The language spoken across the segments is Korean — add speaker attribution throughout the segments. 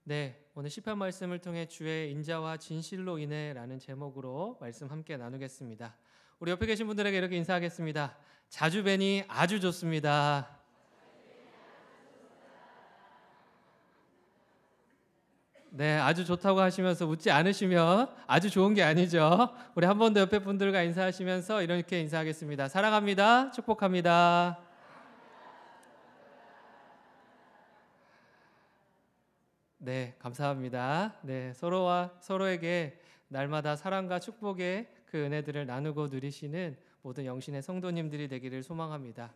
Speaker 1: 네, 오늘 시편 말씀을 통해 주의 인자와 진실로 인해라는 제목으로 말씀 함께 나누겠습니다. 우리 옆에 계신 분들에게 이렇게 인사하겠습니다. 자주 뵈니 아주 좋습니다. 네, 아주 좋다고 하시면서 웃지 않으시면 아주 좋은 게 아니죠. 우리 한 번 더 옆에 분들과 인사하시면서 이렇게 인사하겠습니다. 사랑합니다. 축복합니다. 네, 감사합니다. 네, 서로와 서로에게 날마다 사랑과 축복의 그 은혜들을 나누고 누리시는 모든 영신의 성도님들이 되기를 소망합니다.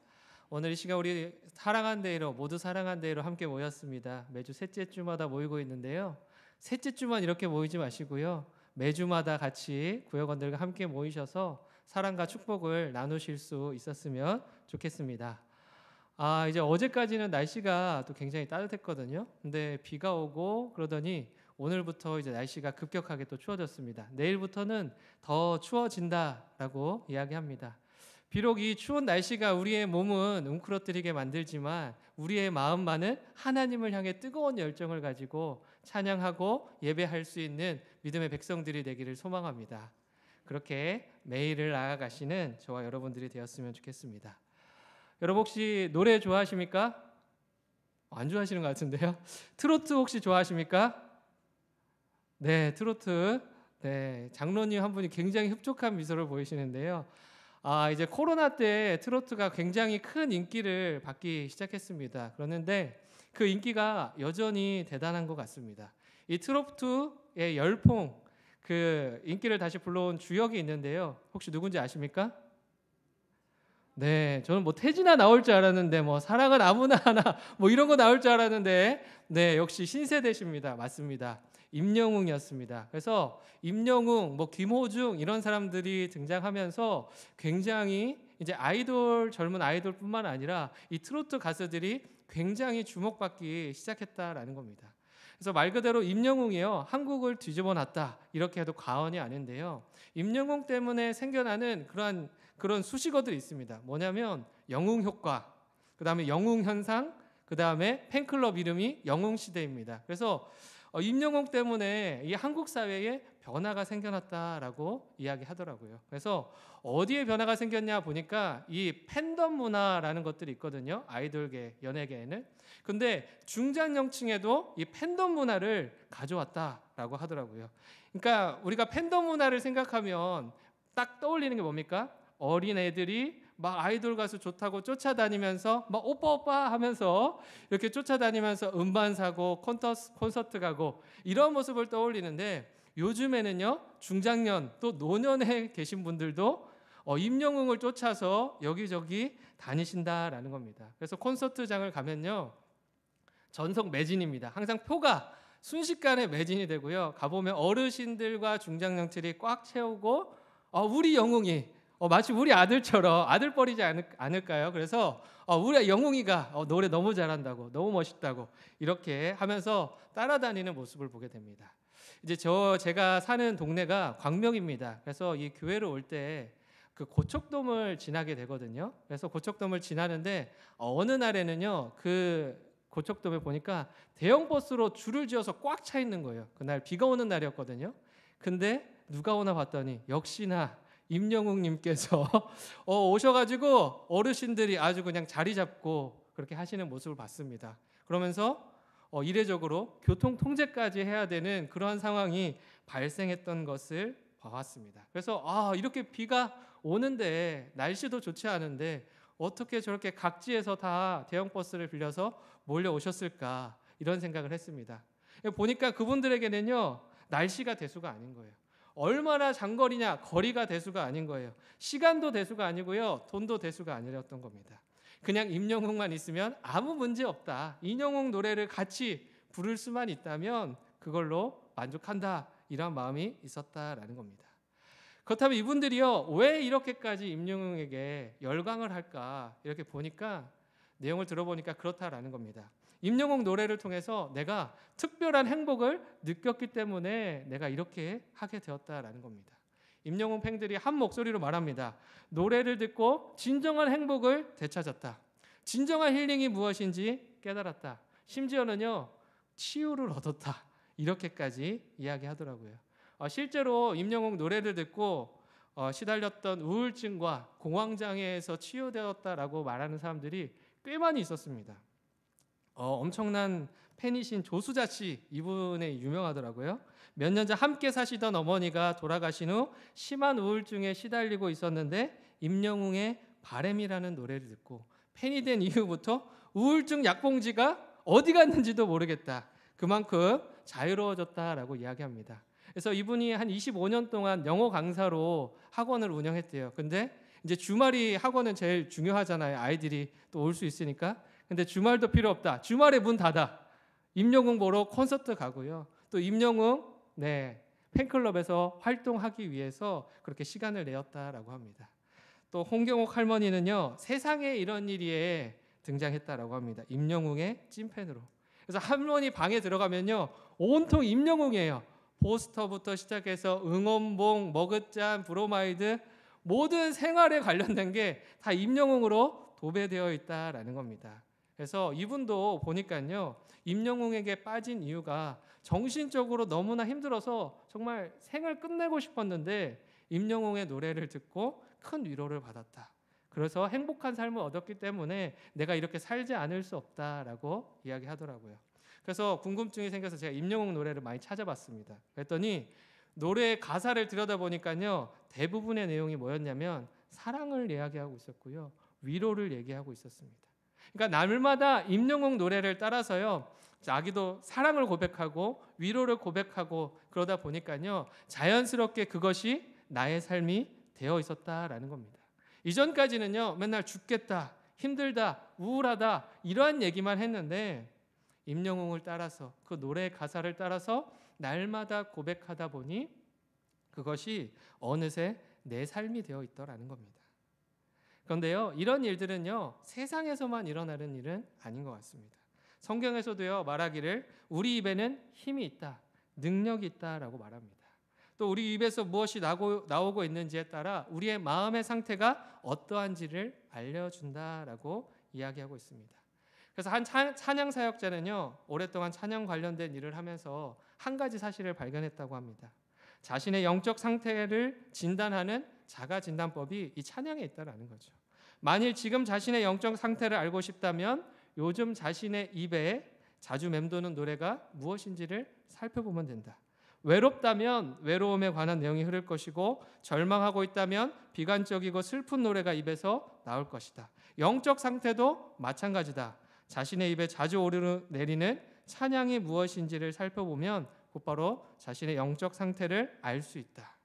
Speaker 1: 오늘 이 시간 우리 사랑한 대로 모두 사랑한 대로 함께 모였습니다. 매주 셋째 주마다 모이고 있는데요. 셋째 주만 이렇게 모이지 마시고요. 매주마다 같이 구역원들과 함께 모이셔서 사랑과 축복을 나누실 수 있었으면 좋겠습니다. 이제 어제까지는 날씨가 또 굉장히 따뜻했거든요. 근데 비가 오고 그러더니 오늘부터 이제 날씨가 급격하게 또 추워졌습니다. 내일부터는 더 추워진다라고 이야기합니다. 비록 이 추운 날씨가 우리의 몸은 웅크러뜨리게 만들지만 우리의 마음만은 하나님을 향해 뜨거운 열정을 가지고 찬양하고 예배할 수 있는 믿음의 백성들이 되기를 소망합니다. 그렇게 매일을 나아가시는 저와 여러분들이 되었으면 좋겠습니다. 여러분 혹시 노래 좋아하십니까? 안 좋아하시는 것 같은데요. 트로트 혹시 좋아하십니까? 네, 트로트. 네, 장로님 한 분이 굉장히 흡족한 미소를 보이시는데요. 이제 코로나 때 트로트가 굉장히 큰 인기를 받기 시작했습니다. 그런데 그 인기가 여전히 대단한 것 같습니다. 이 트로트의 열풍, 그 인기를 다시 불러온 주역이 있는데요. 혹시 누군지 아십니까? 네, 저는 뭐 태진아 나올 줄 알았는데 뭐 사랑은 아무나 하나 뭐 이런 거 나올 줄 알았는데 네, 역시 신세대십니다. 맞습니다. 임영웅이었습니다. 그래서 임영웅, 뭐 김호중 이런 사람들이 등장하면서 굉장히 이제 아이돌 젊은 아이돌뿐만 아니라 이 트로트 가수들이 굉장히 주목받기 시작했다라는 겁니다. 그래서 말 그대로 임영웅이요 한국을 뒤집어 놨다 이렇게 해도 과언이 아닌데요. 임영웅 때문에 생겨나는 그런 수식어들이 있습니다. 뭐냐면 영웅 효과, 그 다음에 영웅 현상, 그 다음에 팬클럽 이름이 영웅시대입니다. 그래서 임영웅 때문에 이 한국 사회에 변화가 생겨났다라고 이야기하더라고요. 그래서 어디에 변화가 생겼냐 보니까 이 팬덤 문화라는 것들이 있거든요. 아이돌계, 연예계에는. 근데 중장년층에도 이 팬덤 문화를 가져왔다라고 하더라고요. 그러니까 우리가 팬덤 문화를 생각하면 딱 떠올리는 게 뭡니까? 어린 애들이 막 아이돌 가수 좋다고 쫓아다니면서 막 오빠 오빠 하면서 이렇게 쫓아다니면서 음반 사고 콘서트 가고 이런 모습을 떠올리는데 요즘에는요 중장년 또 노년에 계신 분들도 임영웅을 쫓아서 여기저기 다니신다라는 겁니다. 그래서 콘서트장을 가면요 전석 매진입니다. 항상 표가 순식간에 매진이 되고요. 가보면 어르신들과 중장년들이 꽉 채우고 우리 영웅이 마치 우리 아들처럼 아들뻘이지 않을까요? 그래서 우리 영웅이가 노래 너무 잘한다고 너무 멋있다고 이렇게 하면서 따라다니는 모습을 보게 됩니다. 이제 제가 사는 동네가 광명입니다. 그래서 이 교회를 올 때 그 고척돔을 지나게 되거든요. 그래서 고척돔을 지나는데 어느 날에는요 그 고척돔에 보니까 대형 버스로 줄을 지어서 꽉 차 있는 거예요. 그날 비가 오는 날이었거든요. 근데 누가 오나 봤더니 역시나 임영웅님께서 오셔가지고 어르신들이 아주 그냥 자리 잡고 그렇게 하시는 모습을 봤습니다. 그러면서 이례적으로 교통 통제까지 해야 되는 그러한 상황이 발생했던 것을 봐왔습니다. 그래서 이렇게 비가 오는데 날씨도 좋지 않은데 어떻게 저렇게 각지에서 다 대형 버스를 빌려서 몰려오셨을까 이런 생각을 했습니다. 보니까 그분들에게는요 날씨가 대수가 아닌 거예요. 얼마나 장거리냐 거리가 대수가 아닌 거예요. 시간도 대수가 아니고요 돈도 대수가 아니었던 겁니다. 그냥 임영웅만 있으면 아무 문제 없다. 임영웅 노래를 같이 부를 수만 있다면 그걸로 만족한다 이런 마음이 있었다라는 겁니다. 그렇다면 이분들이요 왜 이렇게까지 임영웅에게 열광을 할까 이렇게 보니까 내용을 들어보니까 그렇다라는 겁니다. 임영웅 노래를 통해서 내가 특별한 행복을 느꼈기 때문에 내가 이렇게 하게 되었다라는 겁니다. 임영웅 팬들이 한 목소리로 말합니다. 노래를 듣고 진정한 행복을 되찾았다. 진정한 힐링이 무엇인지 깨달았다. 심지어는요 치유를 얻었다. 이렇게까지 이야기하더라고요. 실제로 임영웅 노래를 듣고 시달렸던 우울증과 공황장애에서 치유되었다라고 말하는 사람들이 꽤 많이 있었습니다. 엄청난 팬이신 조수자 씨, 이분의 유명하더라고요. 몇 년 전 함께 사시던 어머니가 돌아가신 후 심한 우울증에 시달리고 있었는데 임영웅의 바램이라는 노래를 듣고 팬이 된 이후부터 우울증 약봉지가 어디 갔는지도 모르겠다. 그만큼 자유로워졌다라고 이야기합니다. 그래서 이분이 한 25년 동안 영어 강사로 학원을 운영했대요. 근데 이제 주말이 학원은 제일 중요하잖아요. 아이들이 또 올 수 있으니까. 근데 주말도 필요 없다. 주말에 문 닫아. 임영웅 보러 콘서트 가고요. 또 임영웅 팬클럽에서 활동하기 위해서 그렇게 시간을 내었다라고 합니다. 또 홍경옥 할머니는요, 세상에 이런 일이에 등장했다라고 합니다. 임영웅의 찐팬으로. 그래서 할머니 방에 들어가면요, 온통 임영웅이에요. 포스터부터 시작해서 응원봉, 머그잔, 브로마이드, 모든 생활에 관련된 게 다 임영웅으로 도배되어 있다라는 겁니다. 그래서 이분도 보니까요, 임영웅에게 빠진 이유가 정신적으로 너무나 힘들어서 정말 생을 끝내고 싶었는데 임영웅의 노래를 듣고 큰 위로를 받았다. 그래서 행복한 삶을 얻었기 때문에 내가 이렇게 살지 않을 수 없다라고 이야기하더라고요. 그래서 궁금증이 생겨서 제가 임영웅 노래를 많이 찾아봤습니다. 그랬더니 노래의 가사를 들여다보니까요, 대부분의 내용이 뭐였냐면 사랑을 이야기하고 있었고요, 위로를 얘기하고 있었습니다. 그러니까 날마다 임영웅 노래를 따라서요, 자기도 사랑을 고백하고 위로를 고백하고 그러다 보니까요, 자연스럽게 그것이 나의 삶이 되어 있었다라는 겁니다. 이전까지는요, 맨날 죽겠다, 힘들다, 우울하다 이러한 얘기만 했는데 임영웅을 따라서 그 노래의 가사를 따라서 날마다 고백하다 보니 그것이 어느새 내 삶이 되어 있더라는 겁니다. 그런데요, 이런 일들은요, 세상에서만 일어나는 일은 아닌 것 같습니다. 성경에서도요, 말하기를 우리 입에는 힘이 있다, 능력이 있다라고 말합니다. 또 우리 입에서 무엇이 나오고 있는지에 따라 우리의 마음의 상태가 어떠한지를 알려준다라고 이야기하고 있습니다. 그래서 한 찬양 사역자는요, 오랫동안 찬양 관련된 일을 하면서 한 가지 사실을 발견했다고 합니다. 자신의 영적 상태를 진단하는 자가 진단법이 이 찬양에 있다라는 거죠. 만일 지금 자신의 영적 상태를 알고 싶다면 요즘 자신의 입에 자주 맴도는 노래가 무엇인지를 살펴보면 된다. 외롭다면 외로움에 관한 내용이 흐를 것이고, 절망하고 있다면 비관적이고 슬픈 노래가 입에서 나올 것이다. 영적 상태도 마찬가지다. 자신의 입에 자주 오르내리는 찬양이 무엇인지를 살펴보면 곧바로 자신의 영적 상태를 알 수 있다.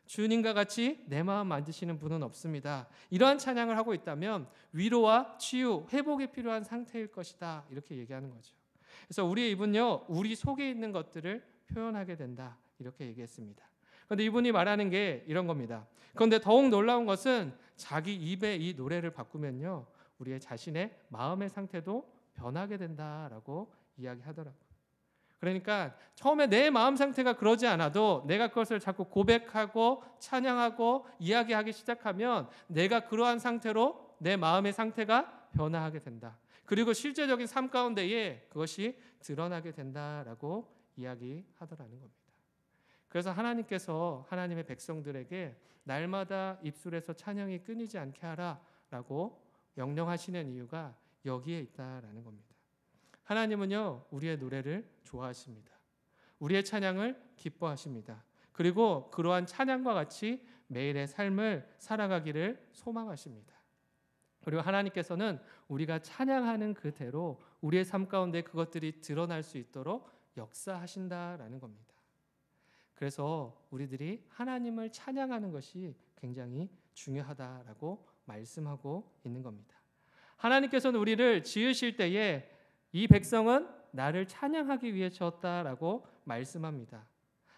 Speaker 1: 주님과 같이 내 마음 만지시는 분은 없습니다. 이러한 찬양을 하고 있다면 위로와 치유, 회복이 필요한 상태일 것이다. 이렇게 얘기하는 거죠. 그래서 우리의 입은요, 우리 속에 있는 것들을 표현하게 된다. 이렇게 얘기했습니다. 그런데 이분이 말하는 게 이런 겁니다. 그런데 더욱 놀라운 것은 자기 입에 이 노래를 바꾸면요, 우리의 자신의 마음의 상태도 변하게 된다라고 이야기하더라고요. 그러니까 처음에 내 마음 상태가 그러지 않아도 내가 그것을 자꾸 고백하고 찬양하고 이야기하기 시작하면 내가 그러한 상태로 내 마음의 상태가 변화하게 된다. 그리고 실제적인 삶 가운데에 그것이 드러나게 된다라고 이야기하더라는 겁니다. 그래서 하나님께서 하나님의 백성들에게 날마다 입술에서 찬양이 끊이지 않게 하라라고 명령하시는 이유가 여기에 있다라는 겁니다. 하나님은요, 우리의 노래를 좋아하십니다. 우리의 찬양을 기뻐하십니다. 그리고 그러한 찬양과 같이 매일의 삶을 살아가기를 소망하십니다. 그리고 하나님께서는 우리가 찬양하는 그대로 우리의 삶 가운데 그것들이 드러날 수 있도록 역사하신다라는 겁니다. 그래서 우리들이 하나님을 찬양하는 것이 굉장히 중요하다라고 말씀하고 있는 겁니다. 하나님께서는 우리를 지으실 때에 이 백성은 나를 찬양하기 위해 지었다라고 말씀합니다.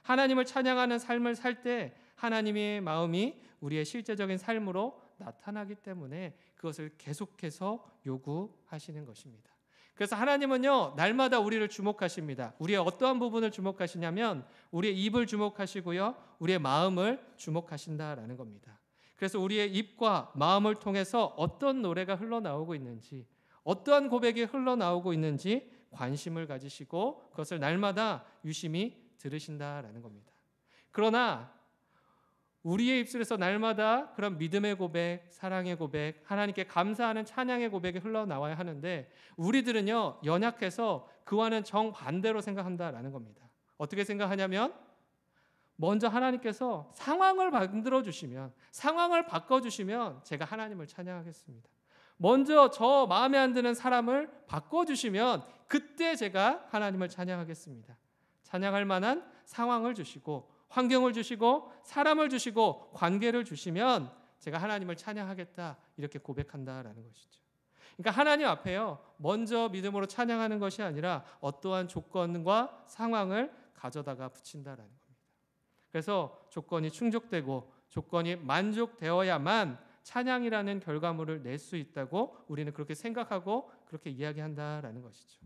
Speaker 1: 하나님을 찬양하는 삶을 살 때 하나님의 마음이 우리의 실제적인 삶으로 나타나기 때문에 그것을 계속해서 요구하시는 것입니다. 그래서 하나님은요, 날마다 우리를 주목하십니다. 우리의 어떠한 부분을 주목하시냐면 우리의 입을 주목하시고요, 우리의 마음을 주목하신다라는 겁니다. 그래서 우리의 입과 마음을 통해서 어떤 노래가 흘러나오고 있는지, 어떠한 고백이 흘러나오고 있는지 관심을 가지시고 그것을 날마다 유심히 들으신다라는 겁니다. 그러나 우리의 입술에서 날마다 그런 믿음의 고백, 사랑의 고백, 하나님께 감사하는 찬양의 고백이 흘러나와야 하는데 우리들은요 연약해서 그와는 정반대로 생각한다라는 겁니다. 어떻게 생각하냐면 먼저 하나님께서 상황을 만들어 주시면, 상황을 바꿔 주시면 제가 하나님을 찬양하겠습니다. 먼저 저 마음에 안 드는 사람을 바꿔 주시면 그때 제가 하나님을 찬양하겠습니다. 찬양할 만한 상황을 주시고 환경을 주시고 사람을 주시고 관계를 주시면 제가 하나님을 찬양하겠다 이렇게 고백한다라는 것이죠. 그러니까 하나님 앞에요 먼저 믿음으로 찬양하는 것이 아니라 어떠한 조건과 상황을 가져다가 붙인다라는 겁니다. 그래서 조건이 충족되고 조건이 만족되어야만 찬양이라는 결과물을 낼 수 있다고 우리는 그렇게 생각하고 그렇게 이야기한다라는 것이죠.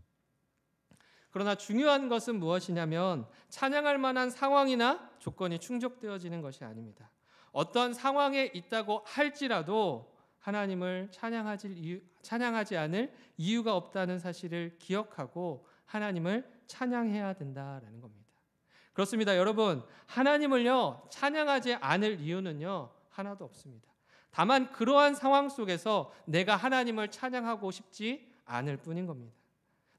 Speaker 1: 그러나 중요한 것은 무엇이냐면 찬양할 만한 상황이나 조건이 충족되어지는 것이 아닙니다. 어떤 상황에 있다고 할지라도 하나님을 찬양하지 않을 이유가 없다는 사실을 기억하고 하나님을 찬양해야 된다라는 겁니다. 그렇습니다. 여러분, 하나님을요 찬양하지 않을 이유는요 하나도 없습니다. 다만 그러한 상황 속에서 내가 하나님을 찬양하고 싶지 않을 뿐인 겁니다.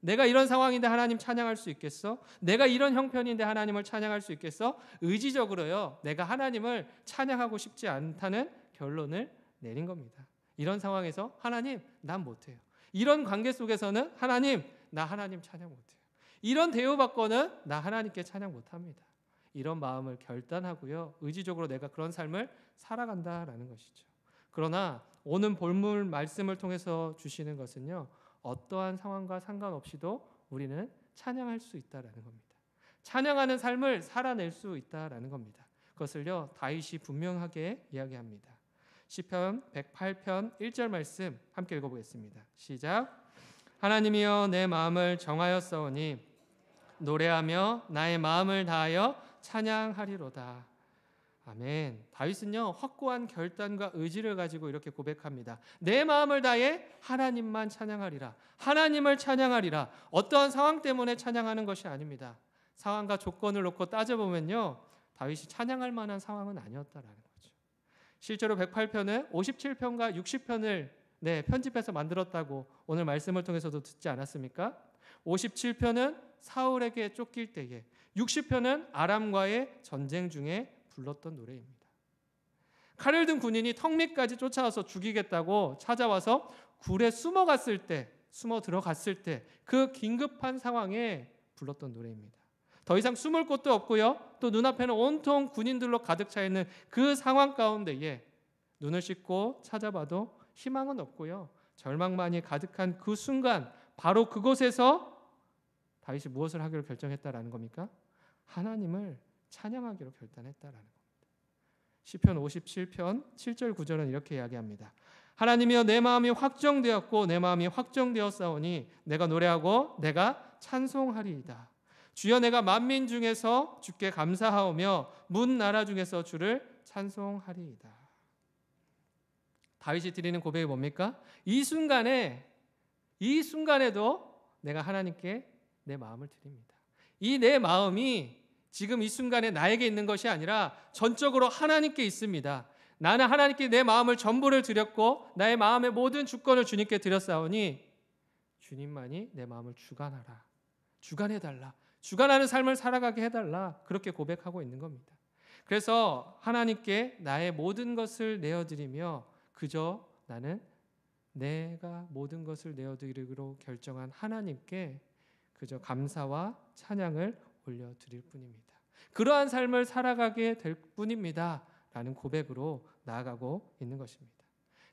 Speaker 1: 내가 이런 상황인데 하나님 찬양할 수 있겠어? 내가 이런 형편인데 하나님을 찬양할 수 있겠어? 의지적으로요 내가 하나님을 찬양하고 싶지 않다는 결론을 내린 겁니다. 이런 상황에서 하나님 난 못해요. 이런 관계 속에서는 하나님 나 하나님 찬양 못해요. 이런 대우받고는 나 하나님께 찬양 못합니다. 이런 마음을 결단하고요 의지적으로 내가 그런 삶을 살아간다라는 것이죠. 그러나 오늘 본문 말씀을 통해서 주시는 것은요 어떠한 상황과 상관없이도 우리는 찬양할 수 있다라는 겁니다. 찬양하는 삶을 살아낼 수 있다라는 겁니다. 그것을요 다윗이 분명하게 이야기합니다. 시편 108편 1절 말씀 함께 읽어보겠습니다. 시작. 하나님이여 내 마음을 정하였사오니 노래하며 나의 마음을 다하여 찬양하리로다. 아멘. 다윗은요 확고한 결단과 의지를 가지고 이렇게 고백합니다. 내 마음을 다해 하나님만 찬양하리라. 하나님을 찬양하리라. 어떠한 상황 때문에 찬양하는 것이 아닙니다. 상황과 조건을 놓고 따져보면요 다윗이 찬양할 만한 상황은 아니었다라는 거죠. 실제로 108편은 57편과 60편을 편집해서 만들었다고 오늘 말씀을 통해서도 듣지 않았습니까? 57편은 사울에게 쫓길 때에, 60편은 아람과의 전쟁 중에 불렀던 노래입니다. 칼을 든 군인이 턱 밑까지 쫓아와서 죽이겠다고 찾아와서 굴에 숨어 들어갔을 때 그 긴급한 상황에 불렀던 노래입니다. 더 이상 숨을 곳도 없고요. 또 눈앞에는 온통 군인들로 가득 차 있는 그 상황 가운데에 눈을 씻고 찾아봐도 희망은 없고요. 절망만이 가득한 그 순간 바로 그곳에서 다윗이 무엇을 하기로 결정했다라는 겁니까? 하나님을 찬양하기로 결단했다라는 겁니다. 시편 57편 7절 9절은 이렇게 이야기합니다. 하나님이여 내 마음이 확정되었고 내 마음이 확정되었사오니 내가 노래하고 내가 찬송하리이다. 주여 내가 만민 중에서 주께 감사하오며 문 나라 중에서 주를 찬송하리이다. 다윗이 드리는 고백이 뭡니까? 이 순간에도 내가 하나님께 내 마음을 드립니다. 이 내 마음이 지금 이 순간에 나에게 있는 것이 아니라 전적으로 하나님께 있습니다. 나는 하나님께 내 마음을 전부를 드렸고 나의 마음의 모든 주권을 주님께 드렸사오니 주님만이 내 마음을 주관하라. 주관해달라. 주관하는 삶을 살아가게 해달라. 그렇게 고백하고 있는 겁니다. 그래서 하나님께 나의 모든 것을 내어드리며 그저 나는 내가 모든 것을 내어드리기로 결정한 하나님께 그저 감사와 찬양을 올려드릴 뿐입니다. 그러한 삶을 살아가게 될 뿐입니다. 라는 고백으로 나아가고 있는 것입니다.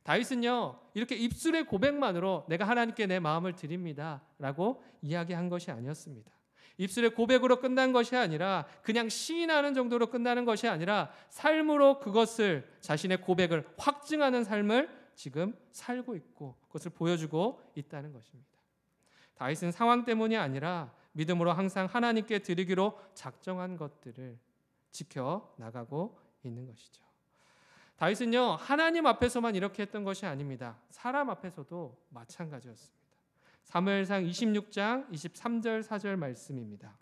Speaker 1: 다윗은요 이렇게 입술의 고백만으로 내가 하나님께 내 마음을 드립니다 라고 이야기한 것이 아니었습니다. 입술의 고백으로 끝난 것이 아니라 그냥 시인하는 정도로 끝나는 것이 아니라 삶으로 그것을 자신의 고백을 확증하는 삶을 지금 살고 있고 그것을 보여주고 있다는 것입니다. 다윗은 상황 때문이 아니라 믿음으로 항상 하나님께 드리기로 작정한 것들을 지켜나가고 있는 것이죠. 다윗은요 하나님 앞에서만 이렇게 했던 것이 아닙니다. 사람 앞에서도 마찬가지였습니다. 사무엘상 26장 23절 4절 말씀입니다.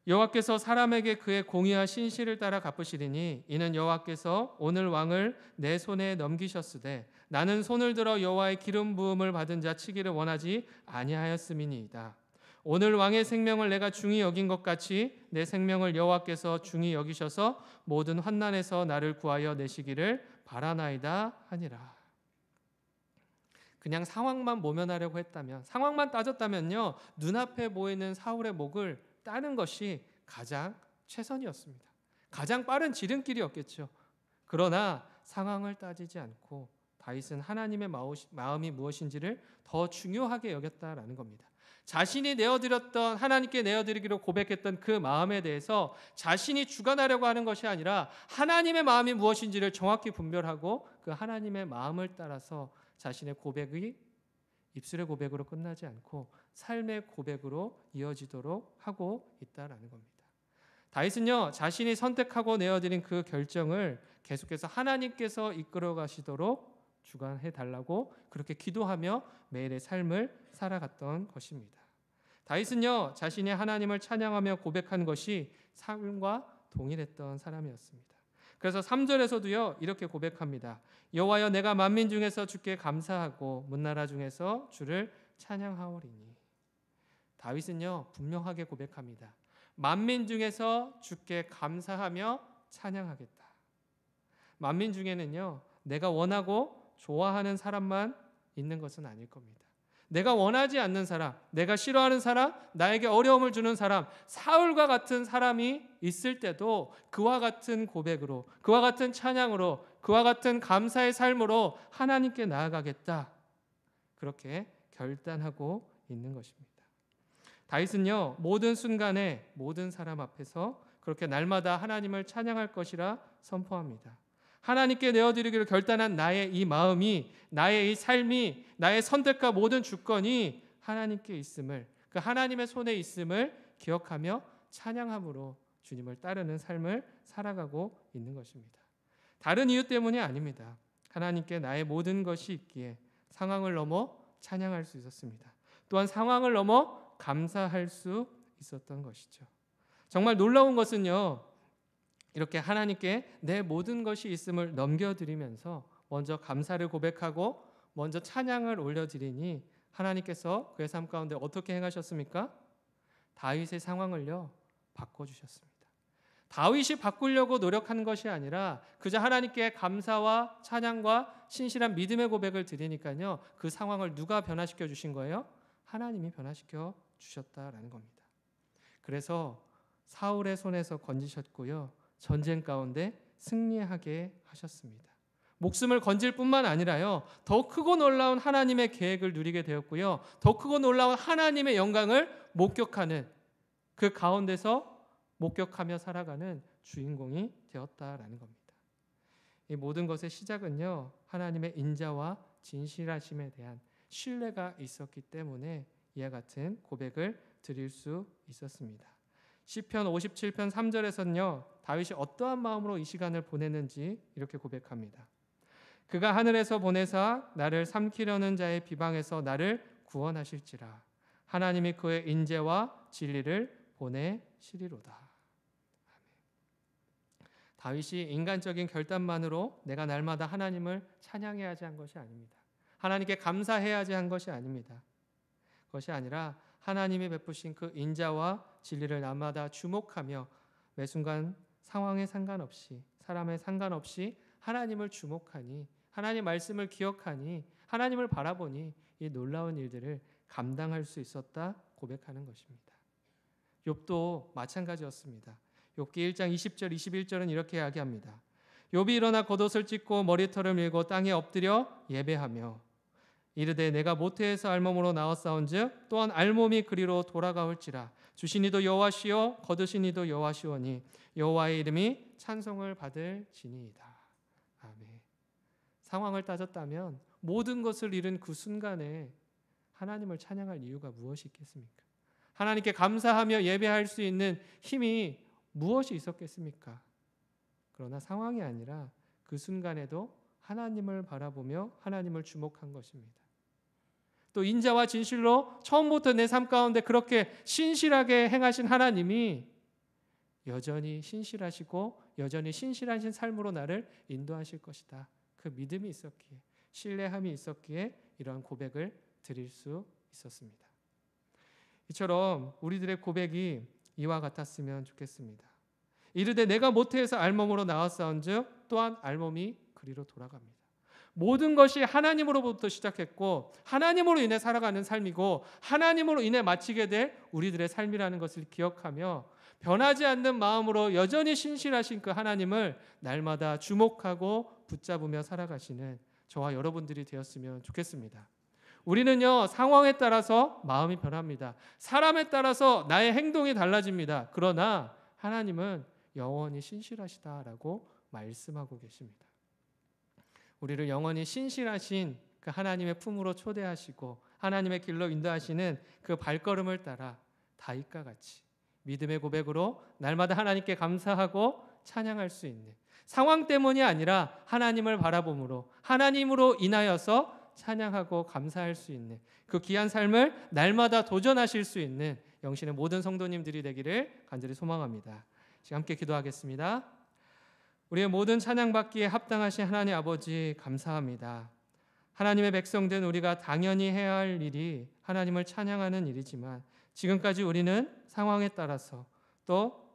Speaker 1: 여호와께서 사람에게 그의 공의와 신실을 따라 갚으시리니 이는 여호와께서 오늘 왕을 내 손에 넘기셨으되 나는 손을 들어 여호와의 기름 부음을 받은 자 치기를 원하지 아니하였음이니이다. 오늘 왕의 생명을 내가 중히 여긴 것 같이 내 생명을 여호와께서 중히 여기셔서 모든 환난에서 나를 구하여 내시기를 바라나이다 하니라. 그냥 상황만 모면하려고 했다면, 상황만 따졌다면요, 눈앞에 보이는 사울의 목을 따는 것이 가장 최선이었습니다. 가장 빠른 지름길이었겠죠. 그러나 상황을 따지지 않고 다윗은 하나님의 마음이 무엇인지를 더 중요하게 여겼다라는 겁니다. 자신이 내어드렸던, 하나님께 내어드리기로 고백했던 그 마음에 대해서 자신이 주관하려고 하는 것이 아니라 하나님의 마음이 무엇인지를 정확히 분별하고 그 하나님의 마음을 따라서 자신의 고백이 입술의 고백으로 끝나지 않고 삶의 고백으로 이어지도록 하고 있다라는 겁니다. 다윗은요, 자신이 선택하고 내어드린 그 결정을 계속해서 하나님께서 이끌어 가시도록 주관해 달라고 그렇게 기도하며 매일의 삶을 살아갔던 것입니다. 다윗은요, 자신이 하나님을 찬양하며 고백한 것이 삶과 동일했던 사람이었습니다. 그래서 3절에서도요, 이렇게 고백합니다. 여호와여, 내가 만민 중에서 주께 감사하고 문나라 중에서 주를 찬양하오리니. 다윗은요, 분명하게 고백합니다. 만민 중에서 주께 감사하며 찬양하겠다. 만민 중에는요, 내가 원하고 좋아하는 사람만 있는 것은 아닐 겁니다. 내가 원하지 않는 사람, 내가 싫어하는 사람, 나에게 어려움을 주는 사람, 사울과 같은 사람이 있을 때도 그와 같은 고백으로, 그와 같은 찬양으로, 그와 같은 감사의 삶으로 하나님께 나아가겠다. 그렇게 결단하고 있는 것입니다. 다윗은요, 모든 순간에 모든 사람 앞에서 그렇게 날마다 하나님을 찬양할 것이라 선포합니다. 하나님께 내어드리기로 결단한 나의 이 마음이, 나의 이 삶이, 나의 선택과 모든 주권이 하나님께 있음을, 그 하나님의 손에 있음을 기억하며 찬양함으로 주님을 따르는 삶을 살아가고 있는 것입니다. 다른 이유 때문이 아닙니다. 하나님께 나의 모든 것이 있기에 상황을 넘어 찬양할 수 있었습니다. 또한 상황을 넘어 감사할 수 있었던 것이죠. 정말 놀라운 것은요, 이렇게 하나님께 내 모든 것이 있음을 넘겨드리면서 먼저 감사를 고백하고 먼저 찬양을 올려드리니 하나님께서 그의 삶 가운데 어떻게 행하셨습니까? 다윗의 상황을요, 바꿔주셨습니다. 다윗이 바꾸려고 노력한 것이 아니라 그저 하나님께 감사와 찬양과 신실한 믿음의 고백을 드리니까요, 그 상황을 누가 변화시켜 주신 거예요? 하나님이 변화시켜 주셨다라는 겁니다. 그래서 사울의 손에서 건지셨고요, 전쟁 가운데 승리하게 하셨습니다. 목숨을 건질 뿐만 아니라요, 더 크고 놀라운 하나님의 계획을 누리게 되었고요, 더 크고 놀라운 하나님의 영광을 목격하는, 그 가운데서 목격하며 살아가는 주인공이 되었다라는 겁니다. 이 모든 것의 시작은요, 하나님의 인자와 진실하심에 대한 신뢰가 있었기 때문에 이와 같은 고백을 드릴 수 있었습니다. 시편 57편 3절에서는요, 다윗이 어떠한 마음으로 이 시간을 보냈는지 이렇게 고백합니다. 그가 하늘에서 보내사 나를 삼키려는 자의 비방에서 나를 구원하실지라. 하나님이 그의 인재와 진리를 보내시리로다. 다윗이 인간적인 결단만으로 내가 날마다 하나님을 찬양해야지 한 것이 아닙니다. 하나님께 감사해야지 한 것이 아닙니다. 그것이 아니라 하나님이 베푸신 그 인자와 진리를 날마다 주목하며 매 순간 상황에 상관없이, 사람에 상관없이 하나님을 주목하니, 하나님 말씀을 기억하니, 하나님을 바라보니 이 놀라운 일들을 감당할 수 있었다 고백하는 것입니다. 욥도 마찬가지였습니다. 욥기 1장 20절 21절은 이렇게 이야기합니다. 욥이 일어나 겉옷을 찢고 머리털을 밀고 땅에 엎드려 예배하며 이르되 내가 모태에서 알몸으로 나왔사온즉 또한 알몸이 그리로 돌아가올지라. 주신 이도 여호와시요 거두신 이도 여호와시오니 여호와의 이름이 찬송을 받을지니이다. 아멘. 상황을 따졌다면 모든 것을 잃은 그 순간에 하나님을 찬양할 이유가 무엇이 있겠습니까? 하나님께 감사하며 예배할 수 있는 힘이 무엇이 있었겠습니까? 그러나 상황이 아니라 그 순간에도 하나님을 바라보며 하나님을 주목한 것입니다. 또 인자와 진실로 처음부터 내 삶 가운데 그렇게 신실하게 행하신 하나님이 여전히 신실하시고 여전히 신실하신 삶으로 나를 인도하실 것이다. 그 믿음이 있었기에, 신뢰함이 있었기에 이러한 고백을 드릴 수 있었습니다. 이처럼 우리들의 고백이 이와 같았으면 좋겠습니다. 이르되 내가 모태에서 알몸으로 나왔사온즉 또한 알몸이 그리로 돌아갑니다. 모든 것이 하나님으로부터 시작했고 하나님으로 인해 살아가는 삶이고 하나님으로 인해 마치게 될 우리들의 삶이라는 것을 기억하며 변하지 않는 마음으로 여전히 신실하신 그 하나님을 날마다 주목하고 붙잡으며 살아가시는 저와 여러분들이 되었으면 좋겠습니다. 우리는요, 상황에 따라서 마음이 변합니다. 사람에 따라서 나의 행동이 달라집니다. 그러나 하나님은 영원히 신실하시다라고 말씀하고 계십니다. 우리를 영원히 신실하신 그 하나님의 품으로 초대하시고 하나님의 길로 인도하시는 그 발걸음을 따라 다윗과 같이 믿음의 고백으로 날마다 하나님께 감사하고 찬양할 수 있는, 상황 때문이 아니라 하나님을 바라봄으로 하나님으로 인하여서 찬양하고 감사할 수 있는 그 귀한 삶을 날마다 도전하실 수 있는 영신의 모든 성도님들이 되기를 간절히 소망합니다. 지금 함께 기도하겠습니다. 우리의 모든 찬양받기에 합당하신 하나님 아버지 감사합니다. 하나님의 백성된 우리가 당연히 해야 할 일이 하나님을 찬양하는 일이지만 지금까지 우리는 상황에 따라서 또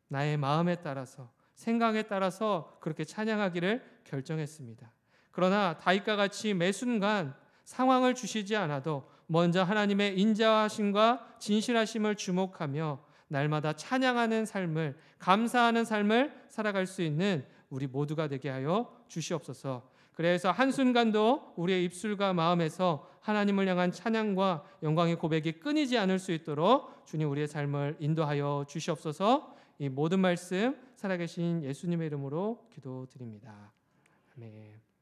Speaker 1: 나의 마음에 따라서 생각에 따라서 그렇게 찬양하기를 결정했습니다. 그러나 다윗과 같이 매 순간 상황을 주시지 않아도 먼저 하나님의 인자하심과 진실하심을 주목하며 날마다 찬양하는 삶을, 감사하는 삶을 살아갈 수 있는 우리 모두가 되게 하여 주시옵소서. 그래서 한순간도 우리의 입술과 마음에서 하나님을 향한 찬양과 영광의 고백이 끊이지 않을 수 있도록 주님 우리의 삶을 인도하여 주시옵소서. 이 모든 말씀 살아계신 예수님의 이름으로 기도드립니다. 아멘.